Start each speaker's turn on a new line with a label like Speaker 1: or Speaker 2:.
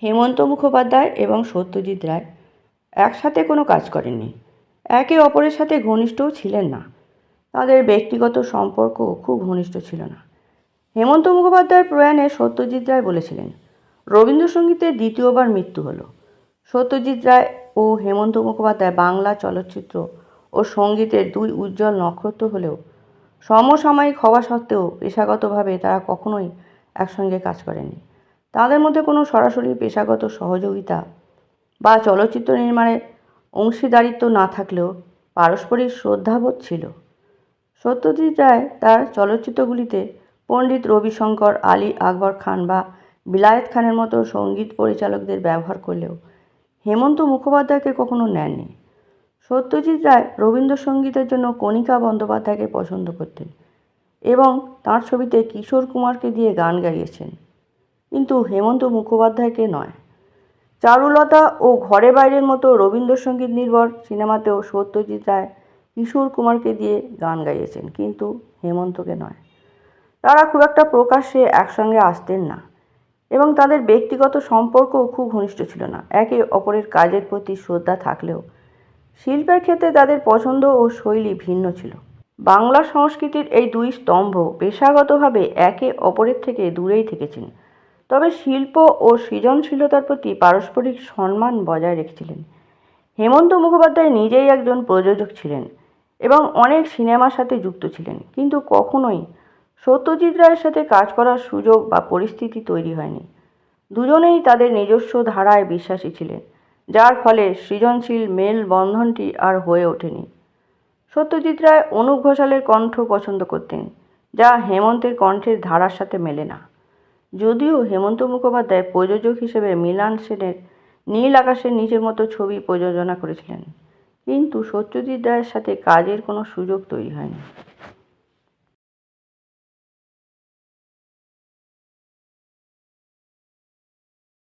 Speaker 1: হেমন্ত মুখোপাধ্যায় এবং সত্যজিৎ রায় একসাথে কোনো কাজ করেননি। একে অপরের সাথে ঘনিষ্ঠও ছিলেন না। তাদের ব্যক্তিগত সম্পর্কও খুব ঘনিষ্ঠ ছিল না। হেমন্ত মুখোপাধ্যায়ের প্রয়াণে সত্যজিৎ রায় বলেছিলেন, রবীন্দ্রসঙ্গীতের দ্বিতীয়বার মৃত্যু হলো। সত্যজিৎ রায় ও হেমন্ত মুখোপাধ্যায় বাংলা চলচ্চিত্র ও সঙ্গীতের দুই উজ্জ্বল নক্ষত্র হলেও সমসাময়িক হওয়া সত্ত্বেও পেশাগতভাবে তারা কখনোই একসঙ্গে কাজ করেননি। তাদের মধ্যে কোনো সরাসরি পেশাগত সহযোগিতা বা চলচ্চিত্র নির্মাণে অংশীদারিত্ব না থাকলেও পারস্পরিক শ্রদ্ধাবোধ ছিল। সত্যজিৎ রায় তার চলচ্চিত্রগুলিতে পণ্ডিত রবিশঙ্কর, আলী আকবর খান বা বিলায়েত খানের মতো সঙ্গীত পরিচালকদের ব্যবহার করলেও হেমন্ত মুখোপাধ্যায়কে কখনো নেননি। সত্যজিৎ রায় রবীন্দ্রসঙ্গীতের জন্য কণিকা বন্দ্যোপাধ্যায়কে পছন্দ করতেন এবং তাঁর ছবিতে কিশোর কুমারকে দিয়ে গান গাইয়েছেন, কিন্তু হেমন্ত মুখোপাধ্যায়কে নয়। চারুলতা ও ঘরে বাইরের মতো রবীন্দ্রসঙ্গীত নির্ভর সিনেমাতেও সত্যজিৎ রায় কিশোর কুমারকে দিয়ে গান গাইয়েছেন, কিন্তু হেমন্তকে নয়। তারা খুব একটা প্রকাশ্যে একসঙ্গে আসতেন না এবং তাদের ব্যক্তিগত সম্পর্কও খুব ঘনিষ্ঠ ছিল না। একে অপরের কাজের প্রতি শ্রদ্ধা থাকলেও শিল্পের ক্ষেত্রে তাদের পছন্দ ও শৈলী ভিন্ন ছিল। বাংলা সংস্কৃতির এই দুই স্তম্ভ পেশাগতভাবে একে অপরের থেকে দূরেই থেকেছেন, তবে শিল্প ও সৃজনশীলতার প্রতি পারস্পরিক সম্মান বজায় রেখেছিলেন। হেমন্ত মুখোপাধ্যায় নিজেই একজন প্রযোজক ছিলেন এবং অনেক সিনেমার সাথে যুক্ত ছিলেন, কিন্তু কখনোই সত্যজিৎ রায়ের সাথে কাজ করার সুযোগ বা পরিস্থিতি তৈরি হয়নি। দুজনেই তাদের নিজস্ব ধারায় বিশ্বাসী ছিলেন, যার ফলে সৃজনশীল মেলবন্ধনটি আর হয়ে ওঠেনি। সত্যজিৎ রায় অনুপ ঘোষালের কণ্ঠ পছন্দ করতেন, যা হেমন্তের কণ্ঠের ধারার সাথে মেলে না। যদিও হেমন্ত মুখোপাধ্যায় প্রযোজক হিসেবে মৃণাল সেনের নীল আকাশের নিচের মতো ছবি প্রযোজনা করেছিলেন, কিন্তু সত্যজিৎ রায়ের সাথে কাজের কোনো সুযোগ তৈরি হয়নি।